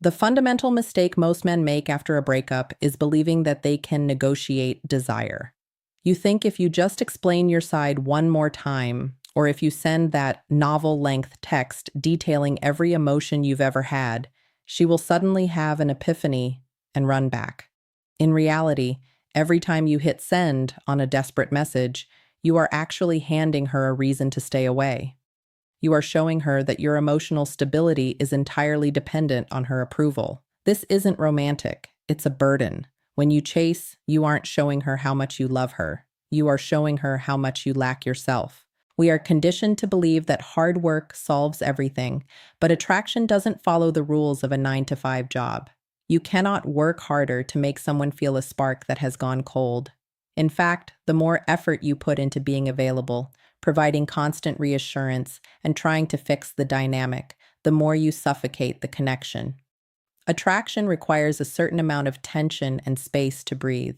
The fundamental mistake most men make after a breakup is believing that they can negotiate desire. You think if you just explain your side one more time, or if you send that novel-length text detailing every emotion you've ever had, she will suddenly have an epiphany and run back. In reality, every time you hit send on a desperate message, you are actually handing her a reason to stay away. You are showing her that your emotional stability is entirely dependent on her approval. This isn't romantic, it's a burden. When you chase, you aren't showing her how much you love her. You are showing her how much you lack yourself. We are conditioned to believe that hard work solves everything, but attraction doesn't follow the rules of a 9-to-5 job. You cannot work harder to make someone feel a spark that has gone cold. In fact, the more effort you put into being available, providing constant reassurance, and trying to fix the dynamic, the more you suffocate the connection. Attraction requires a certain amount of tension and space to breathe.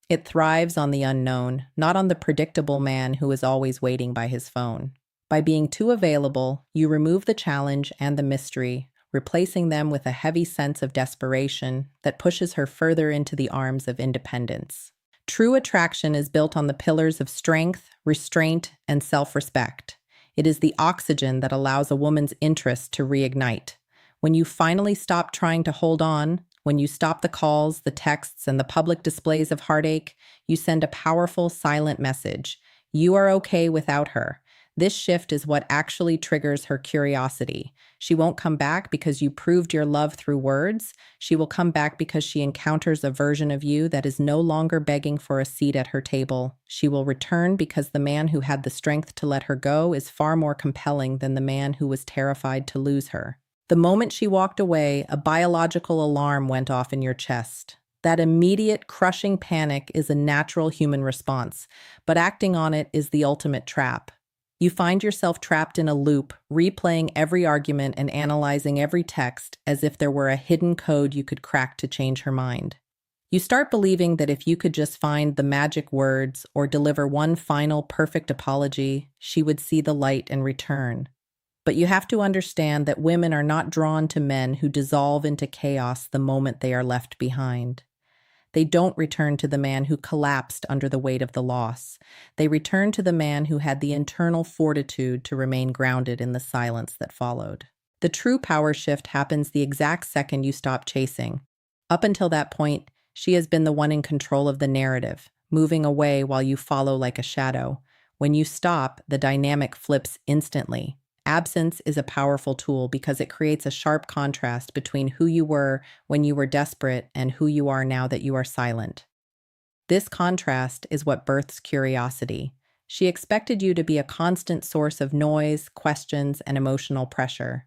It thrives on the unknown, not on the predictable man who is always waiting by his phone. By being too available, you remove the challenge and the mystery, replacing them with a heavy sense of desperation that pushes her further into the arms of independence. True attraction is built on the pillars of strength, restraint, and self-respect. It is the oxygen that allows a woman's interest to reignite. When you finally stop trying to hold on, when you stop the calls, the texts, and the public displays of heartache, you send a powerful, silent message. You are okay without her. This shift is what actually triggers her curiosity. She won't come back because you proved your love through words. She will come back because she encounters a version of you that is no longer begging for a seat at her table. She will return because the man who had the strength to let her go is far more compelling than the man who was terrified to lose her. The moment she walked away, a biological alarm went off in your chest. That immediate, crushing panic is a natural human response, but acting on it is the ultimate trap. You find yourself trapped in a loop, replaying every argument and analyzing every text as if there were a hidden code you could crack to change her mind. You start believing that if you could just find the magic words or deliver one final perfect apology, she would see the light and return. But you have to understand that women are not drawn to men who dissolve into chaos the moment they are left behind. They don't return to the man who collapsed under the weight of the loss. They return to the man who had the internal fortitude to remain grounded in the silence that followed. The true power shift happens the exact second you stop chasing. Up until that point, she has been the one in control of the narrative, moving away while you follow like a shadow. When you stop, the dynamic flips instantly. Absence is a powerful tool because it creates a sharp contrast between who you were when you were desperate and who you are now that you are silent. This contrast is what births curiosity. She expected you to be a constant source of noise, questions, and emotional pressure.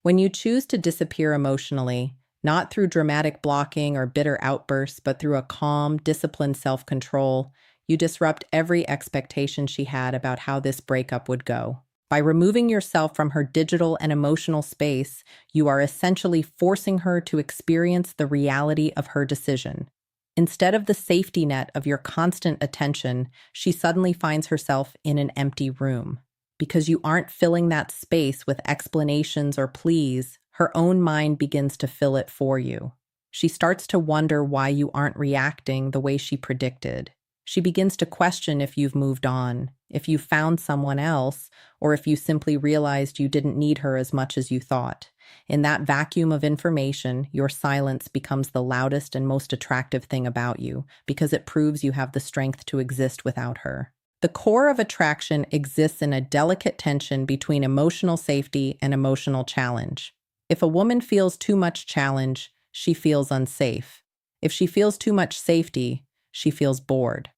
When you choose to disappear emotionally, not through dramatic blocking or bitter outbursts, but through a calm, disciplined self-control, you disrupt every expectation she had about how this breakup would go. By removing yourself from her digital and emotional space, you are essentially forcing her to experience the reality of her decision. Instead of the safety net of your constant attention, she suddenly finds herself in an empty room. Because you aren't filling that space with explanations or pleas, her own mind begins to fill it for you. She starts to wonder why you aren't reacting the way she predicted. She begins to question if you've moved on, if you found someone else, or if you simply realized you didn't need her as much as you thought. In that vacuum of information, your silence becomes the loudest and most attractive thing about you, because it proves you have the strength to exist without her. The core of attraction exists in a delicate tension between emotional safety and emotional challenge. If a woman feels too much challenge, she feels unsafe. If she feels too much safety, she feels bored.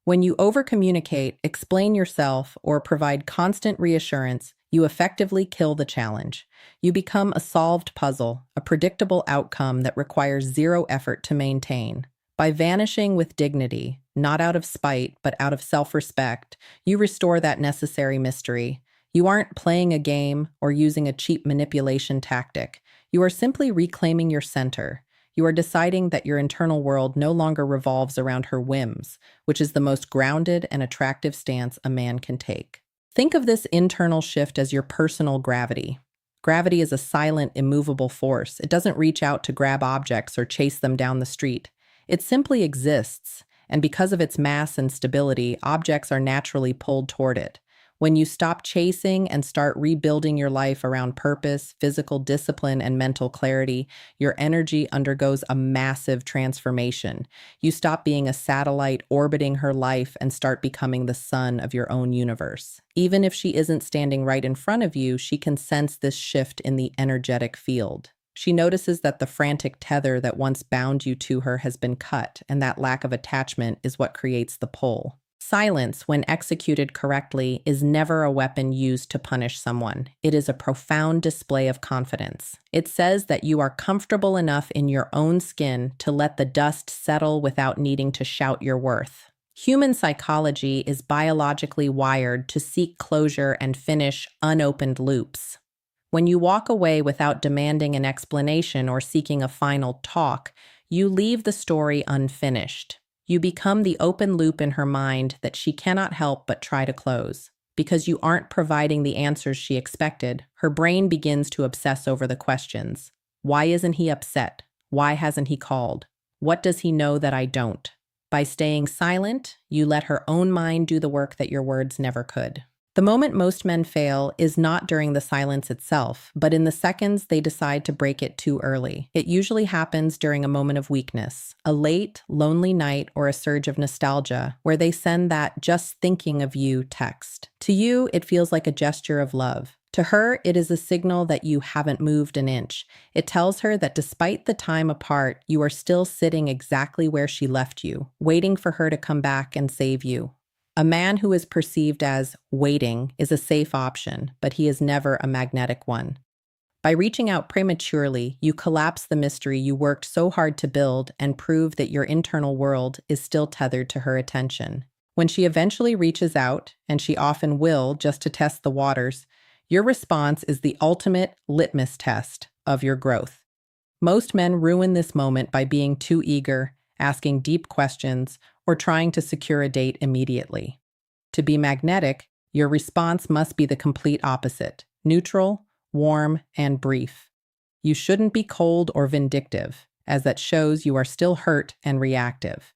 When you overcommunicate, explain yourself, or provide constant reassurance, you effectively kill the challenge. You become a solved puzzle, a predictable outcome that requires zero effort to maintain. By vanishing with dignity, not out of spite, but out of self-respect, you restore that necessary mystery. You aren't playing a game or using a cheap manipulation tactic. You are simply reclaiming your center. You are deciding that your internal world no longer revolves around her whims, which is the most grounded and attractive stance a man can take. Think of this internal shift as your personal gravity. Gravity is a silent, immovable force. It doesn't reach out to grab objects or chase them down the street. It simply exists, and because of its mass and stability, objects are naturally pulled toward it. When you stop chasing and start rebuilding your life around purpose, physical discipline, and mental clarity, your energy undergoes a massive transformation. You stop being a satellite orbiting her life and start becoming the sun of your own universe. Even if she isn't standing right in front of you, she can sense this shift in the energetic field. She notices that the frantic tether that once bound you to her has been cut, and that lack of attachment is what creates the pull. Silence, when executed correctly, is never a weapon used to punish someone. It is a profound display of confidence. It says that you are comfortable enough in your own skin to let the dust settle without needing to shout your worth. Human psychology is biologically wired to seek closure and finish unopened loops. When you walk away without demanding an explanation or seeking a final talk, you leave the story unfinished. You become the open loop in her mind that she cannot help but try to close. Because you aren't providing the answers she expected, her brain begins to obsess over the questions. Why isn't he upset? Why hasn't he called? What does he know that I don't? By staying silent, you let her own mind do the work that your words never could. The moment most men fail is not during the silence itself, but in the seconds they decide to break it too early. It usually happens during a moment of weakness, a late, lonely night, or a surge of nostalgia, where they send that "just thinking of you" text. To you, it feels like a gesture of love. To her, it is a signal that you haven't moved an inch. It tells her that despite the time apart, you are still sitting exactly where she left you, waiting for her to come back and save you. A man who is perceived as waiting is a safe option, but he is never a magnetic one. By reaching out prematurely, you collapse the mystery you worked so hard to build and prove that your internal world is still tethered to her attention. When she eventually reaches out, and she often will just to test the waters, your response is the ultimate litmus test of your growth. Most men ruin this moment by being too eager, asking deep questions, or trying to secure a date immediately. To be magnetic, your response must be the complete opposite: neutral, warm, and brief. You shouldn't be cold or vindictive, as that shows you are still hurt and reactive.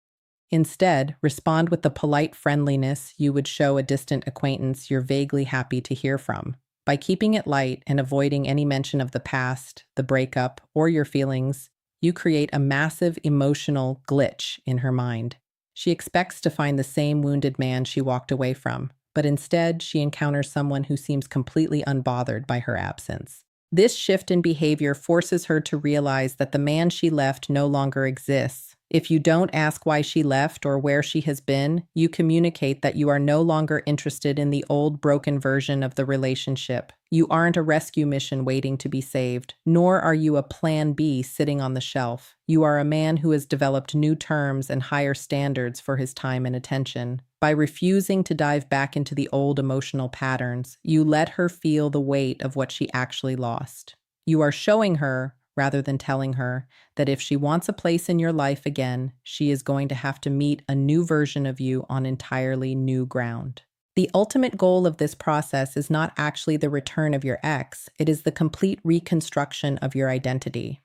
Instead, respond with the polite friendliness you would show a distant acquaintance you're vaguely happy to hear from. By keeping it light and avoiding any mention of the past, the breakup, or your feelings, you create a massive emotional glitch in her mind. She expects to find the same wounded man she walked away from, but instead she encounters someone who seems completely unbothered by her absence. This shift in behavior forces her to realize that the man she left no longer exists. If you don't ask why she left or where she has been, you communicate that you are no longer interested in the old broken version of the relationship. You aren't a rescue mission waiting to be saved, nor are you a plan B sitting on the shelf. You are a man who has developed new terms and higher standards for his time and attention. By refusing to dive back into the old emotional patterns, you let her feel the weight of what she actually lost. You are showing her, rather than telling her, that if she wants a place in your life again, she is going to have to meet a new version of you on entirely new ground. The ultimate goal of this process is not actually the return of your ex, it is the complete reconstruction of your identity.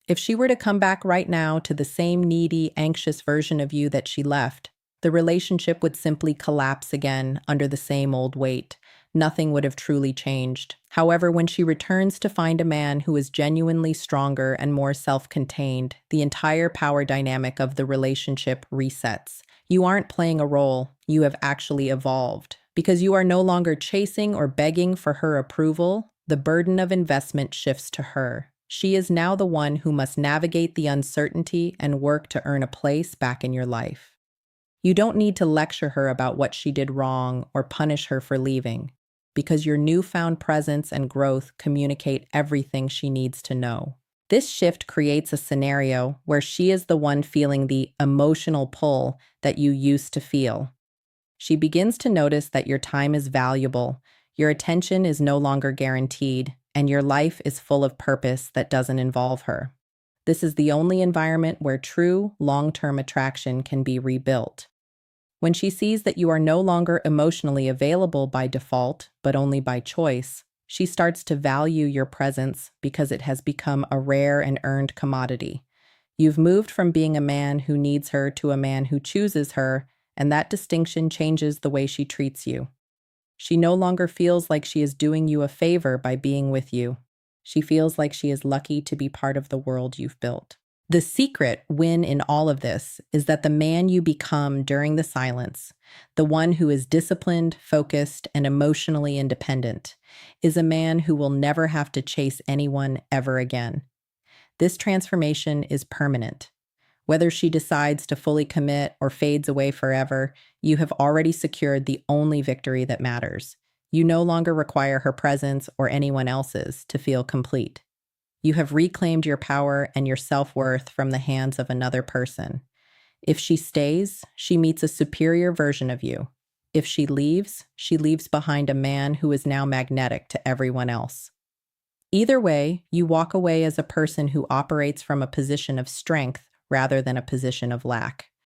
If she were to come back right now to the same needy, anxious version of you that she left, the relationship would simply collapse again under the same old weight. Nothing would have truly changed. However, when she returns to find a man who is genuinely stronger and more self-contained, the entire power dynamic of the relationship resets. You aren't playing a role, you have actually evolved. Because you are no longer chasing or begging for her approval, the burden of investment shifts to her. She is now the one who must navigate the uncertainty and work to earn a place back in your life. You don't need to lecture her about what she did wrong or punish her for leaving, because your newfound presence and growth communicate everything she needs to know. This shift creates a scenario where she is the one feeling the emotional pull that you used to feel. She begins to notice that your time is valuable, your attention is no longer guaranteed, and your life is full of purpose that doesn't involve her. This is the only environment where true, long-term attraction can be rebuilt. When she sees that you are no longer emotionally available by default, but only by choice, She starts to value your presence because it has become a rare and earned commodity. You've moved from being a man who needs her to a man who chooses her, and that distinction changes the way she treats you. She no longer feels like she is doing you a favor by being with you. She feels like she is lucky to be part of the world you've built. The secret win in all of this is that the man you become during the silence, the one who is disciplined, focused, and emotionally independent, is a man who will never have to chase anyone ever again. This transformation is permanent. Whether she decides to fully commit or fades away forever, you have already secured the only victory that matters. You no longer require her presence or anyone else's to feel complete. You have reclaimed your power and your self-worth from the hands of another person. If she stays, she meets a superior version of you. If she leaves behind a man who is now magnetic to everyone else. Either way, you walk away as a person who operates from a position of strength rather than a position of lack.